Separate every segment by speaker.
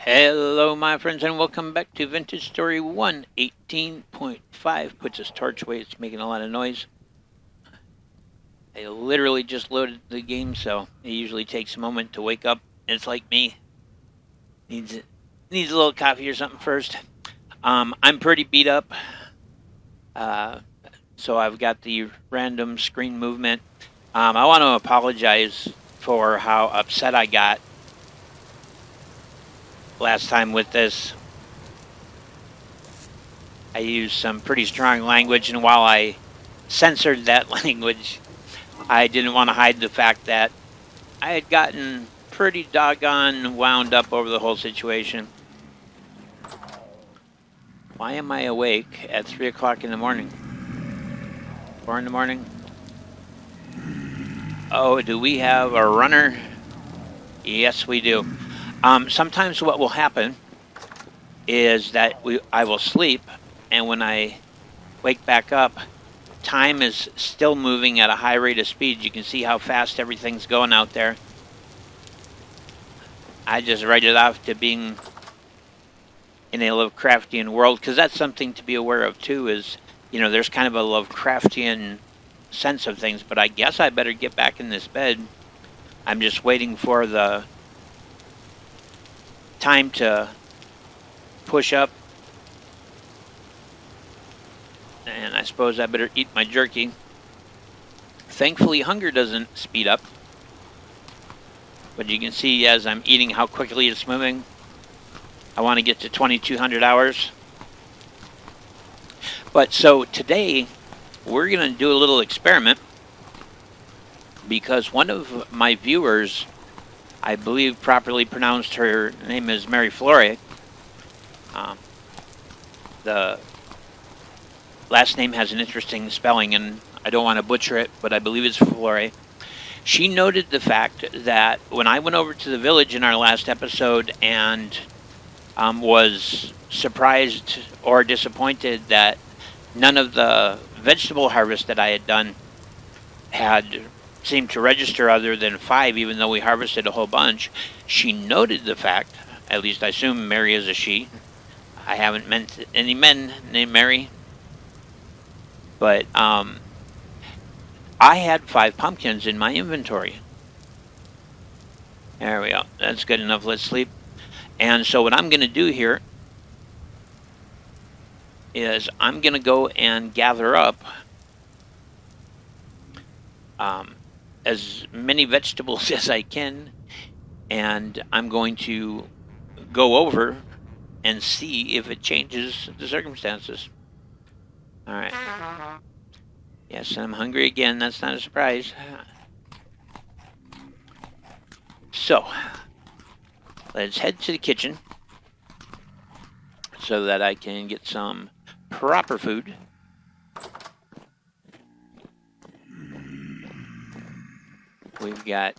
Speaker 1: Hello, my friends, and welcome back to Vintage Story 118.5. Puts his torch away, it's making a lot of noise. I literally just loaded the game, so it usually takes a moment to wake up. It's like me, needs a little coffee or something first. I'm pretty beat up, uh, so I've got the random screen movement. I want to apologize for how upset I got last time with this. I used some pretty strong language, and while I censored that language, I didn't want to hide the fact that I had gotten pretty doggone wound up over the whole situation. Why am I awake at 3 o'clock in the morning? 4 in the morning? Oh, do we have a runner? Yes, we do. Sometimes what will happen is that I will sleep, and when I wake back up, time is still moving at a high rate of speed. You can see how fast everything's going out there. I just write it off to being in a Lovecraftian world, because that's something to be aware of too, is, there's kind of a Lovecraftian sense of things, but I guess I better get back in this bed. I'm just waiting for the time to push up, and I suppose I better eat my jerky. Thankfully, hunger doesn't speed up, but you can see as I'm eating how quickly it's moving. I want to get to 2,200 hours. But so today, we're going to do a little experiment, because one of my viewers, I believe properly pronounced, her name is Mary Flore. The last name has an interesting spelling, and I don't want to butcher it, but I believe it's Flore. She noted the fact that when I went over to the village in our last episode and was surprised or disappointed that none of the vegetable harvest that I had done had seemed to register other than 5, even though we harvested a whole bunch. She noted the fact, at least I assume Mary is a she. I haven't met any men named Mary. But I had 5 pumpkins in my inventory. There we go. That's good enough. Let's sleep. And so what I'm going to do here is I'm going to go and gather up as many vegetables as I can, and I'm going to go over and see if it changes the circumstances. All right. Yes, I'm hungry again. That's not a surprise. So, let's head to the kitchen so that I can get some proper food. We've got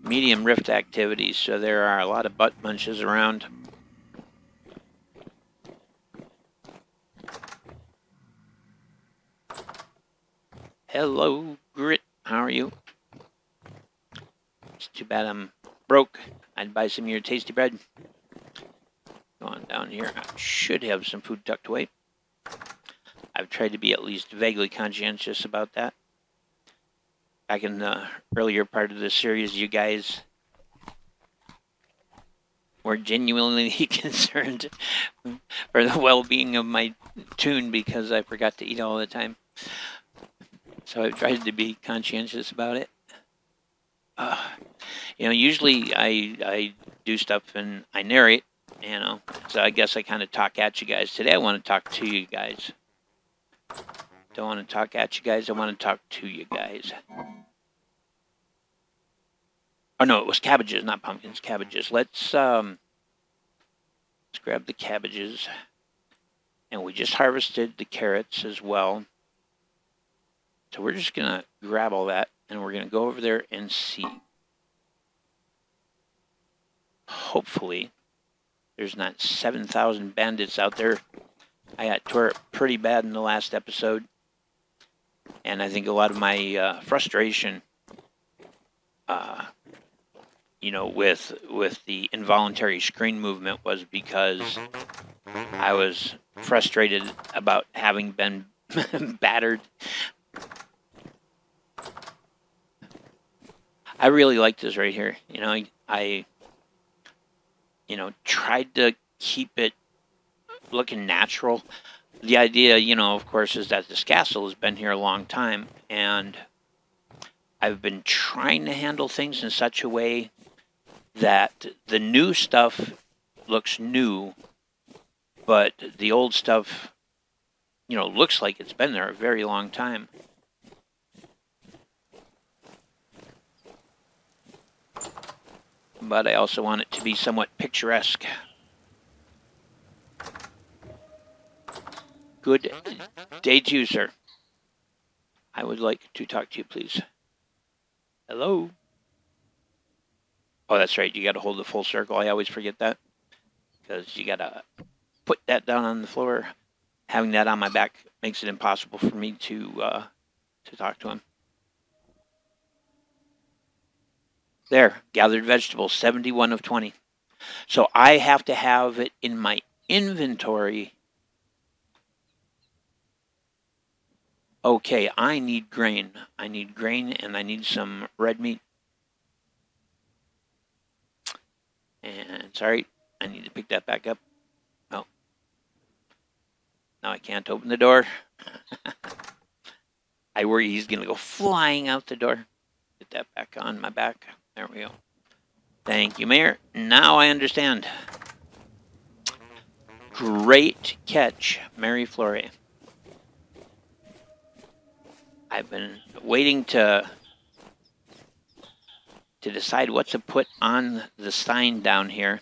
Speaker 1: medium rift activities, so there are a lot of butt munches around. Hello, Grit. How are you? It's too bad I'm broke. I'd buy some of your tasty bread. Go on down here. I should have some food tucked away. I've tried to be at least vaguely conscientious about that. Back in the earlier part of the series, you guys were genuinely concerned for the well-being of my tune because I forgot to eat all the time. So I've tried to be conscientious about it. Usually I do stuff and I narrate, so I guess I kind of talk at you guys. Today I want to talk to you guys. Don't want to talk at you guys, I want to talk to you guys. Oh no, it was cabbages, not pumpkins, cabbages. Let's grab the cabbages. And we just harvested the carrots as well. So we're just going to grab all that, and we're going to go over there and see. Hopefully, there's not 7,000 bandits out there. I got tore up pretty bad in the last episode. And I think a lot of my frustration, with the involuntary screen movement was because I was frustrated about having been battered. I really like this right here. I tried to keep it looking natural. The idea, of course, is that this castle has been here a long time, and I've been trying to handle things in such a way that the new stuff looks new, but the old stuff, looks like it's been there a very long time. But I also want it to be somewhat picturesque. Good day to you, sir. I would like to talk to you, please. Hello? Oh, that's right. You got to hold the full circle. I always forget that because you got to put that down on the floor. Having that on my back makes it impossible for me to talk to him. There, gathered vegetables, 71 of 20. So I have to have it in my inventory. Okay, I need grain. I need grain and I need some red meat. And sorry, I need to pick that back up. Oh. Now I can't open the door. I worry he's going to go flying out the door. Get that back on my back. There we go. Thank you, Mayor. Now I understand. Great catch, Mary Fleury. I've been waiting to decide what to put on the sign down here.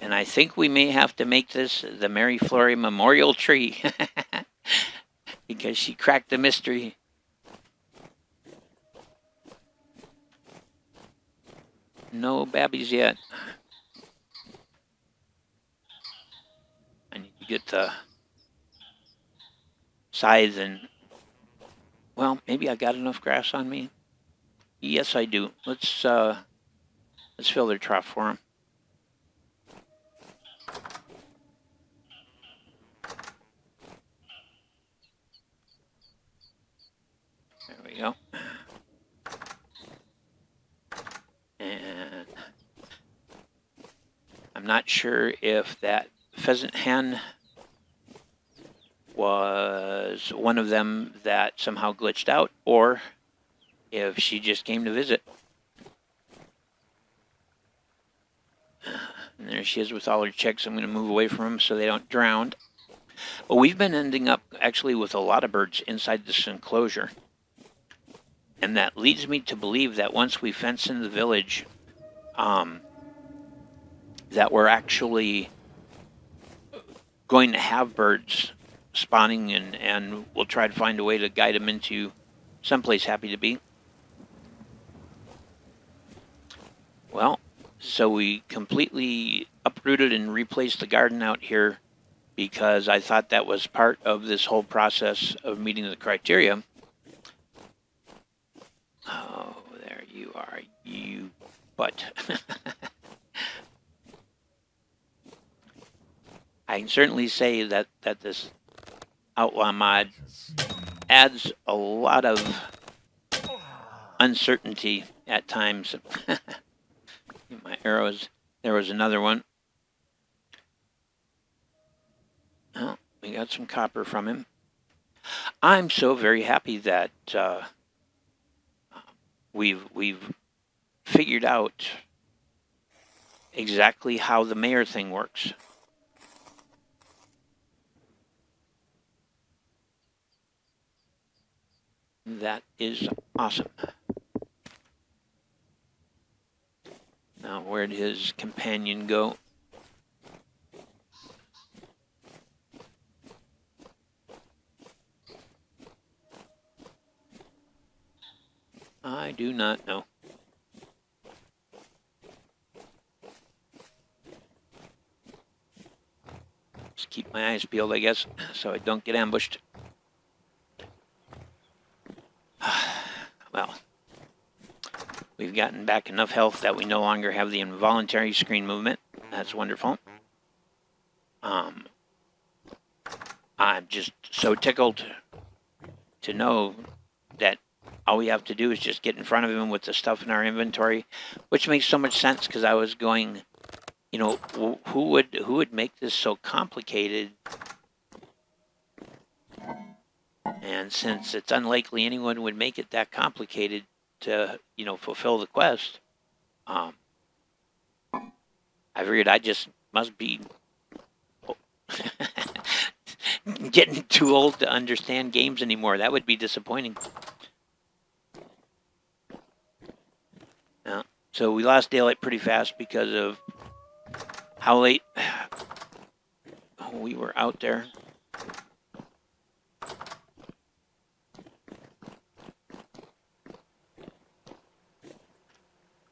Speaker 1: And I think we may have to make this the Mary Fleury Memorial Tree. Because she cracked the mystery. No babbies yet. I need to get the scythe and, well, maybe I got enough grass on me. Yes, I do. Let's fill their trough for them. There we go. And I'm not sure if that pheasant hen was one of them that somehow glitched out, or if she just came to visit. And there she is with all her chicks. I'm going to move away from them so they don't drown. But we've been ending up actually with a lot of birds inside this enclosure. And that leads me to believe that once we fence in the village, that we're actually going to have birds spawning, and we'll try to find a way to guide them into someplace happy to be. Well, so we completely uprooted and replaced the garden out here because I thought that was part of this whole process of meeting the criteria. Oh, there you are, you butt. I can certainly say that this outlaw mod adds a lot of uncertainty at times. My arrows, there was another one. Oh, we got some copper from him. I'm so very happy that we've figured out exactly how the mayor thing works. That is awesome. Now, where'd his companion go? I do not know. Just keep my eyes peeled, I guess, so I don't get ambushed. Well, We've gotten back enough health that we no longer have the involuntary screen movement. That's wonderful. I'm just so tickled to know that all we have to do is just get in front of him with the stuff in our inventory, which makes so much sense because I was going, you know, who would make this so complicated? And since it's unlikely anyone would make it that complicated to, you know, fulfill the quest, I figured I just must be getting too old to understand games anymore. That would be disappointing. So we lost daylight pretty fast because of how late we were out there.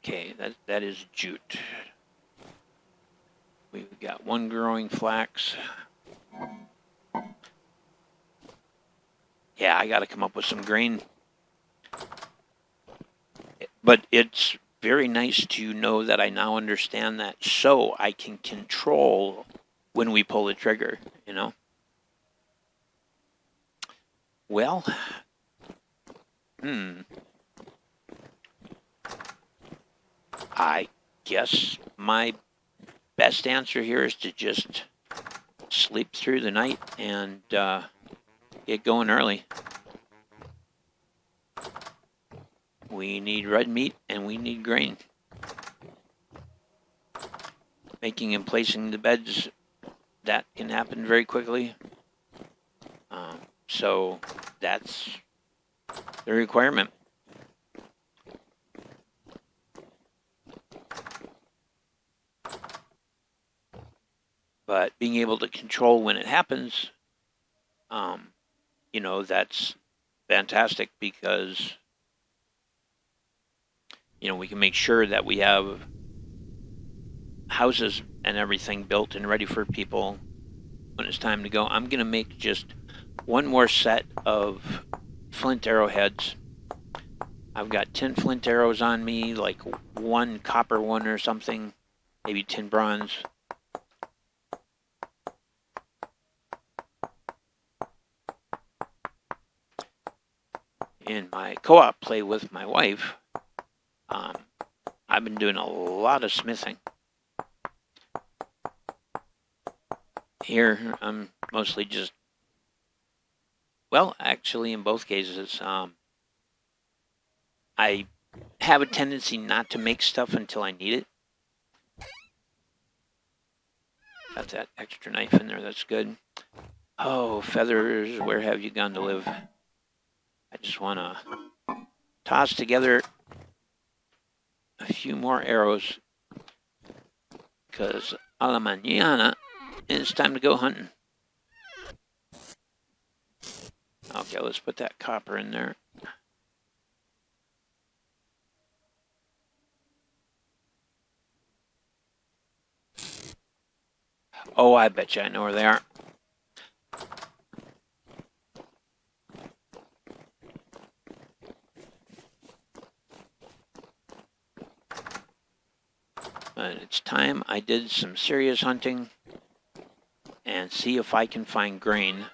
Speaker 1: Okay, that is jute. We've got one growing flax. Yeah, I got to come up with some grain. But it's very nice to know that I now understand that, so I can control when we pull the trigger, you know? Well, I guess my best answer here is to just sleep through the night and get going early. We need red meat and we need grain. Making and placing the beds, that can happen very quickly. So that's the requirement. But being able to control when it happens, you know, that's fantastic because, you know, we can make sure that we have houses and everything built and ready for people when it's time to go. I'm going to make just one more set of flint arrowheads. I've got 10 flint arrows on me, like one copper one or something, maybe 10 bronze. In my co-op play with my wife, I've been doing a lot of smithing. Here, I'm mostly just, well, actually, in both cases, I have a tendency not to make stuff until I need it. Got that extra knife in there, that's good. Oh, feathers, where have you gone to live? I just want to toss together a few more arrows because a la mañana, it's time to go hunting. Okay, let's put that copper in there. Oh, I bet you I know where they are. But it's time I did some serious hunting and see if I can find grain.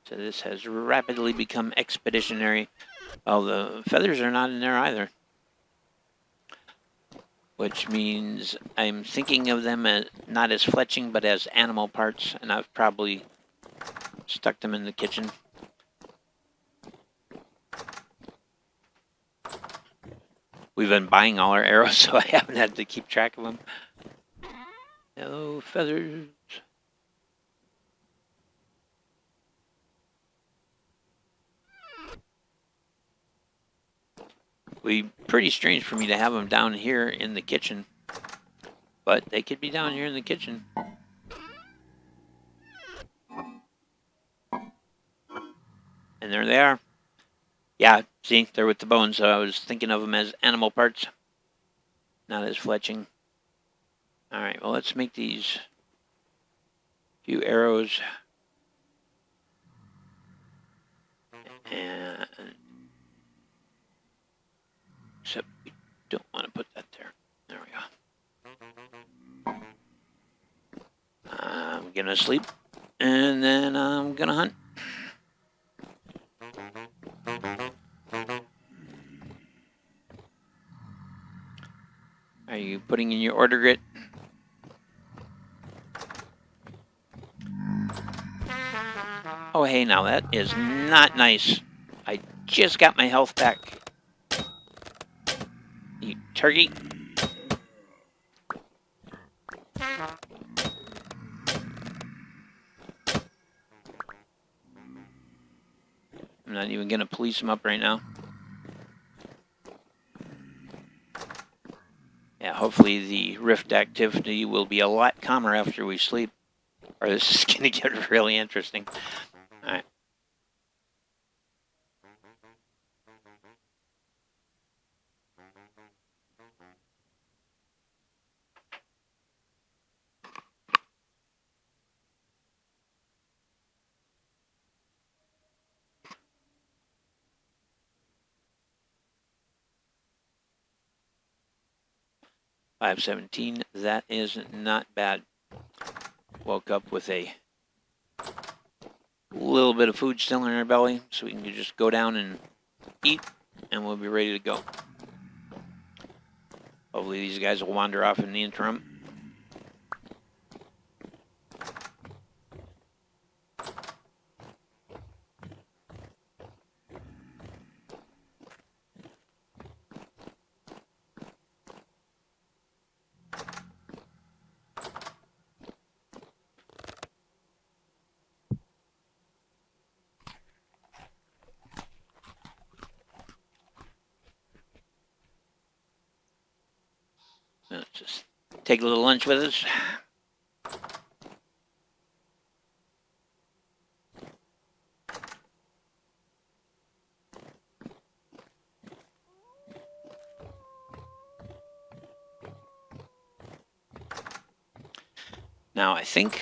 Speaker 1: So this has rapidly become expeditionary. Well, the feathers are not in there either. Which means I'm thinking of them as not as fletching, but as animal parts, and I've probably stuck them in the kitchen. We've been buying all our arrows, so I haven't had to keep track of them. Hello, feathers. Pretty strange for me to have them down here in the kitchen, but they could be down here in the kitchen. And there they are. Yeah, see, they're with the bones, so I was thinking of them as animal parts, not as fletching. Alright, well, let's make these few arrows. And except we don't want to put that there. There we go. I'm gonna sleep, and then I'm gonna hunt. Are you putting in your order, Grit? Oh, hey, now that is not nice. I just got my health back. You turkey. I'm not even going to police him up right now. Yeah, hopefully the rift activity will be a lot calmer after we sleep. Or this is going to get really interesting. All right. $5:17. That is not bad. Woke up with a little bit of food still in our belly, so we can just go down and eat, and we'll be ready to go. Hopefully these guys will wander off in the interim. Let's just take a little lunch with us. Now, I think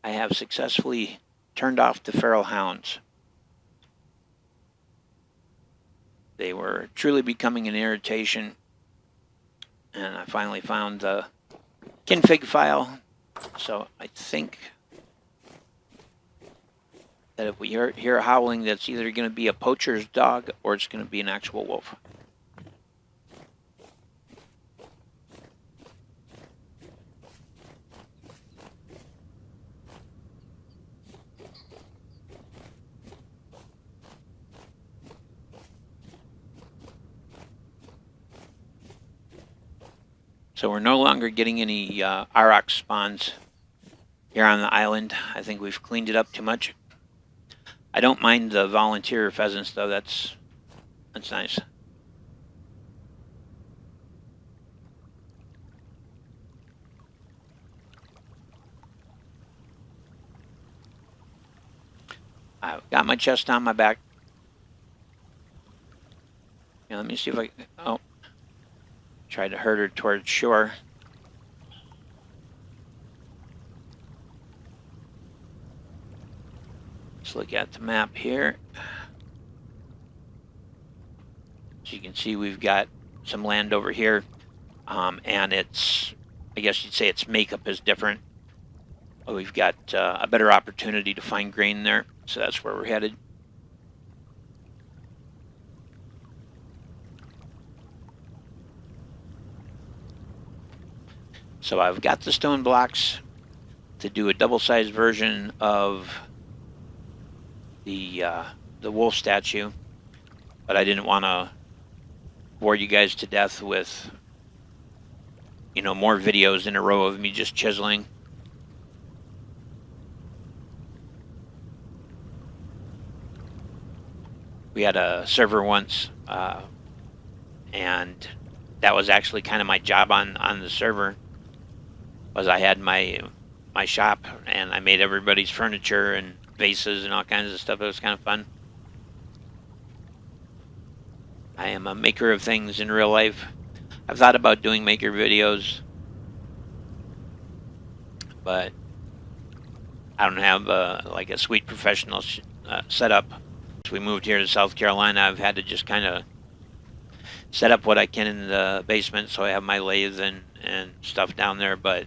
Speaker 1: I have successfully turned off the feral hounds. They were truly becoming an irritation, and I finally found the config file. So I think that if we hear howling, that's either going to be a poacher's dog or it's going to be an actual wolf. So we're no longer getting any Aurochs spawns here on the island. I think we've cleaned it up too much. I don't mind the volunteer pheasants, though. That's nice. I've got my chest on my back. Yeah, let me see if I... Oh. Tried to herd her towards shore. Let's look at the map here. As you can see, we've got some land over here, and it's, I guess you'd say its makeup is different. But we've got a better opportunity to find grain there, so that's where we're headed. So I've got the stone blocks to do a double-sized version of the wolf statue, but I didn't want to bore you guys to death with, you know, more videos in a row of me just chiseling. We had a server once, and that was actually kind of my job on the server. Was I had my shop, and I made everybody's furniture and vases and all kinds of stuff. It was kind of fun. I am a maker of things in real life. I've thought about doing maker videos, but I don't have like a sweet professional set up. As we moved here to South Carolina, I've had to just kind of set up what I can in the basement, so I have my lathe and stuff down there. But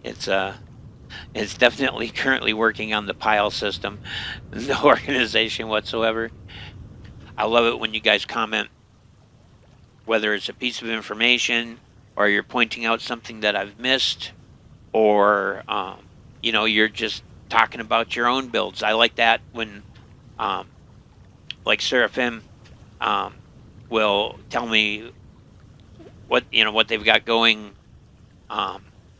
Speaker 1: it's definitely currently working on the pile system, no organization whatsoever. I love it when you guys comment, whether it's a piece of information or you're pointing out something that I've missed, or you're just talking about your own builds. I like that when like Seraphim will tell me what they've got going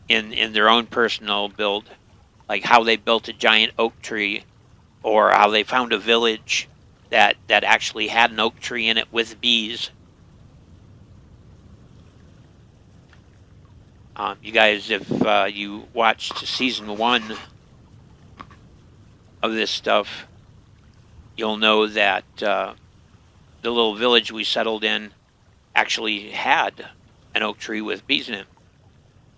Speaker 1: in their own personal build, like how they built a giant oak tree, or how they found a village that actually had an oak tree in it with bees. You guys, if you watched season 1 of this stuff, you'll know that the little village we settled in actually had an oak tree with bees in it.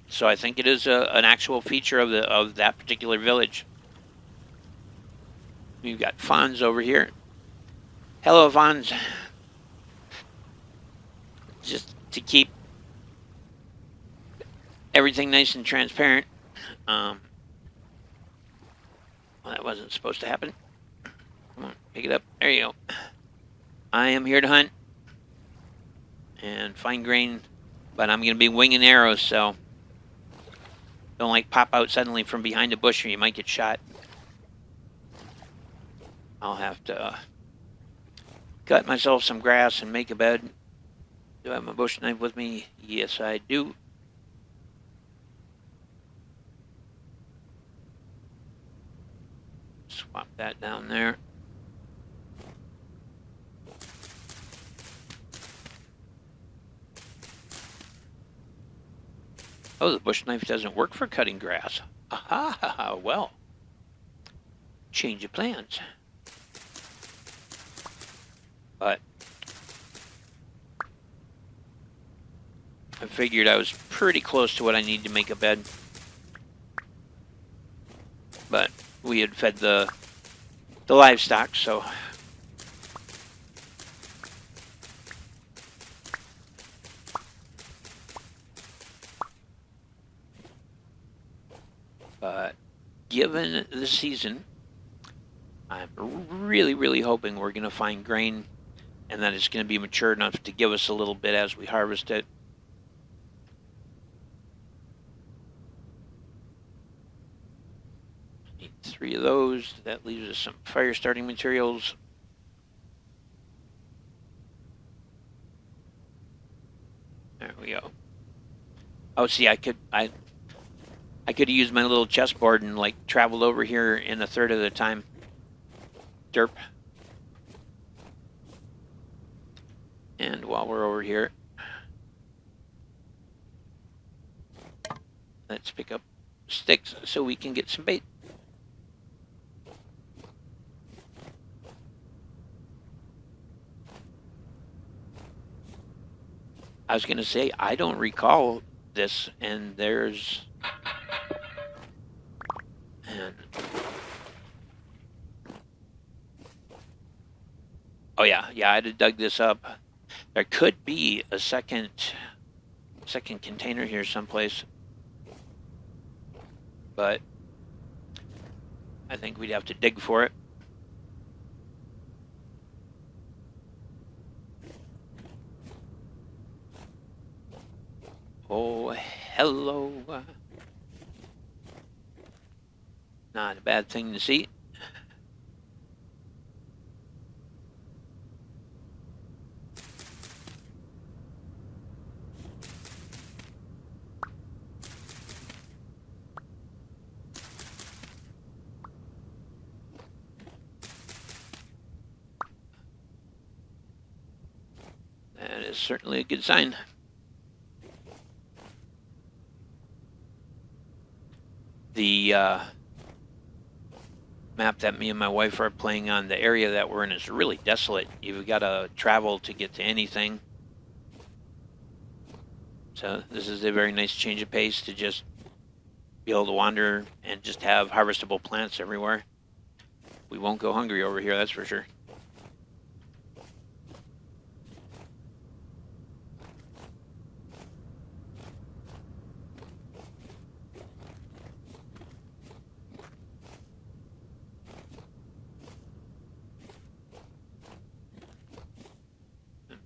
Speaker 1: So I think it is an actual feature of that particular village. We've got Fonz over here. Hello, Fonz. Just to keep everything nice and transparent. Well, that wasn't supposed to happen. Come on, pick it up. There you go. I am here to hunt and find grain, but I'm going to be winging arrows, so don't like pop out suddenly from behind a bush or you might get shot. I'll have to cut myself some grass and make a bed. Do I have my bush knife with me? Yes, I do. Swap that down there. Oh, the bush knife doesn't work for cutting grass. Aha, well, change of plans. But I figured I was pretty close to what I need to make a bed. But we had fed the livestock, so but given the season, I'm really, really hoping we're going to find grain and that it's going to be mature enough to give us a little bit as we harvest it. Need 3 of those. That leaves us some fire starting materials. There we go. Oh, see, I could have used my little chessboard and like traveled over here in a third of the time. Derp. And while we're over here, let's pick up sticks so we can get some bait. I was going to say, I don't recall this, and there's... And... Oh yeah, I'd have dug this up. There could be a second container here someplace, but I think we'd have to dig for it. Oh, hello. Not a bad thing to see. That is certainly a good sign. The map that me and my wife are playing on, the area that we're in is really desolate. You've got to travel to get to anything. So this is a very nice change of pace to just be able to wander and just have harvestable plants everywhere. We won't go hungry over here, that's for sure.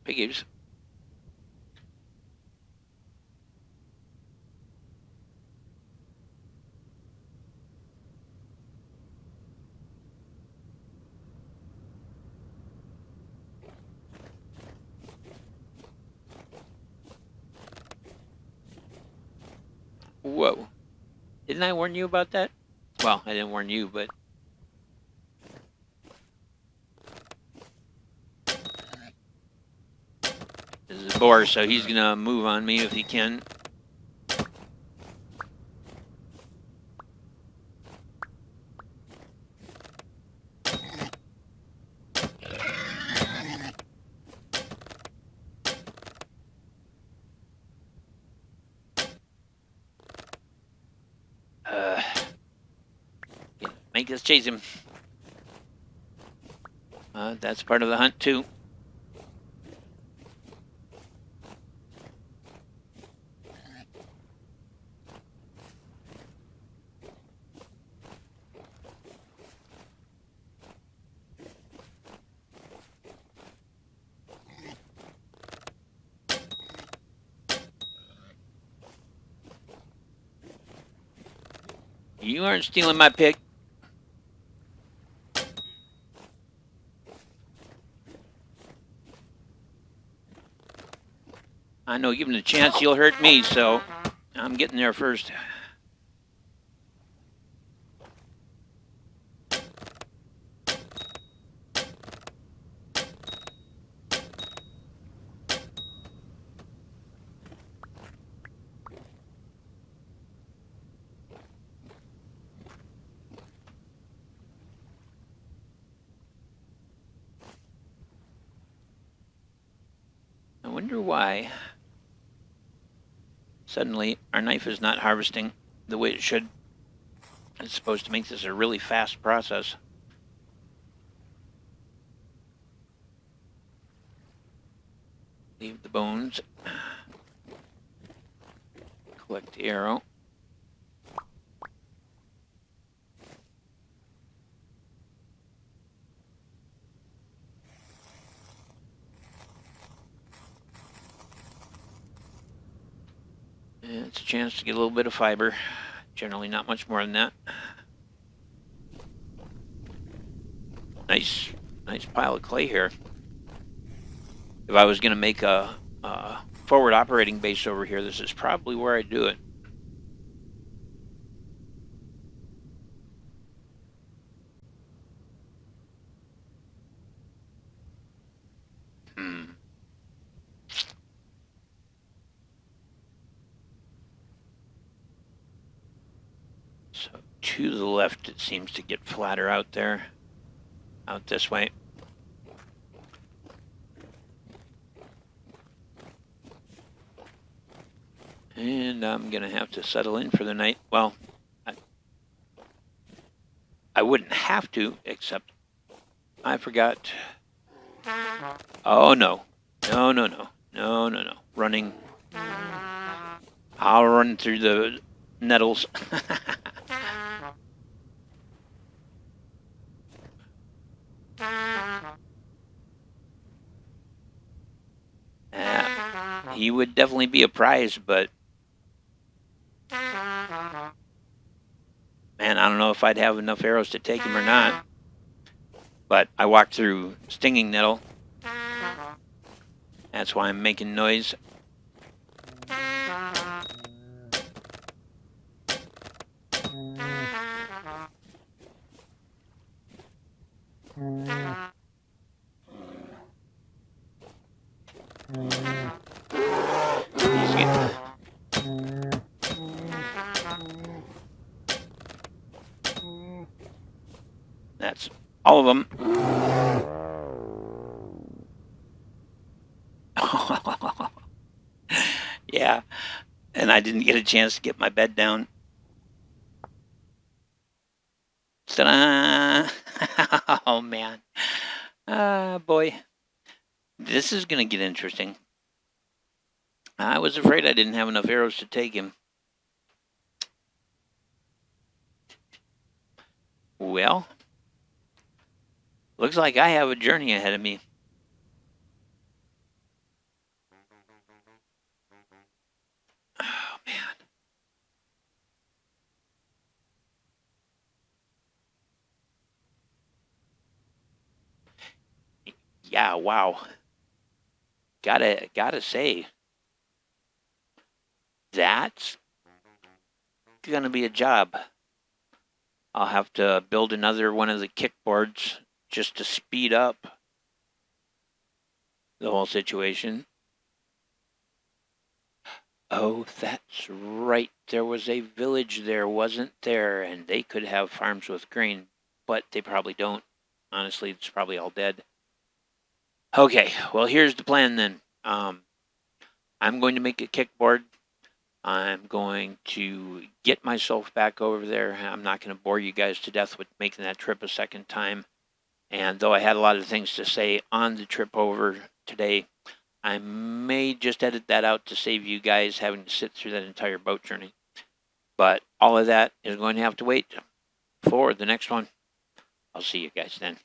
Speaker 1: Piggies. Whoa. Didn't I warn you about that? Well, I didn't warn you, but... This is a boar, so he's gonna move on me if he can. Make us chase him. That's part of the hunt, too. You aren't stealing my pick. I know, give him a chance, he'll hurt me, so I'm getting there first. I wonder why suddenly our knife is not harvesting the way it should. It's supposed to make this a really fast process. Leave the bones. Collect the arrow. It's a chance to get a little bit of fiber. Generally not much more than that. Nice pile of clay here. If I was going to make a forward operating base over here, this is probably where I'd do it. So to the left, it seems to get flatter out there, out this way. And I'm going to have to settle in for the night. Well, I wouldn't have to, except I forgot. Oh, no. No. Running. I'll run through the nettles. He would definitely be a prize, but man, I don't know if I'd have enough arrows to take him or not. But I walked through stinging nettle. That's why I'm making noise. That's all of them. Yeah, and I didn't get a chance to get my bed down. Oh, man. Boy. This is going to get interesting. I was afraid I didn't have enough arrows to take him. Well, looks like I have a journey ahead of me. Oh, man. Yeah, wow. Gotta say, that's gonna be a job. I'll have to build another one of the kickboards just to speed up the whole situation. Oh, that's right. There was a village there, wasn't there? And they could have farms with grain, but they probably don't. Honestly, it's probably all dead. Okay, well, here's the plan then. I'm going to make a kickboard. I'm going to get myself back over there. I'm not going to bore you guys to death with making that trip a second time. And though I had a lot of things to say on the trip over today, I may just edit that out to save you guys having to sit through that entire boat journey. But all of that is going to have to wait for the next one. I'll see you guys then.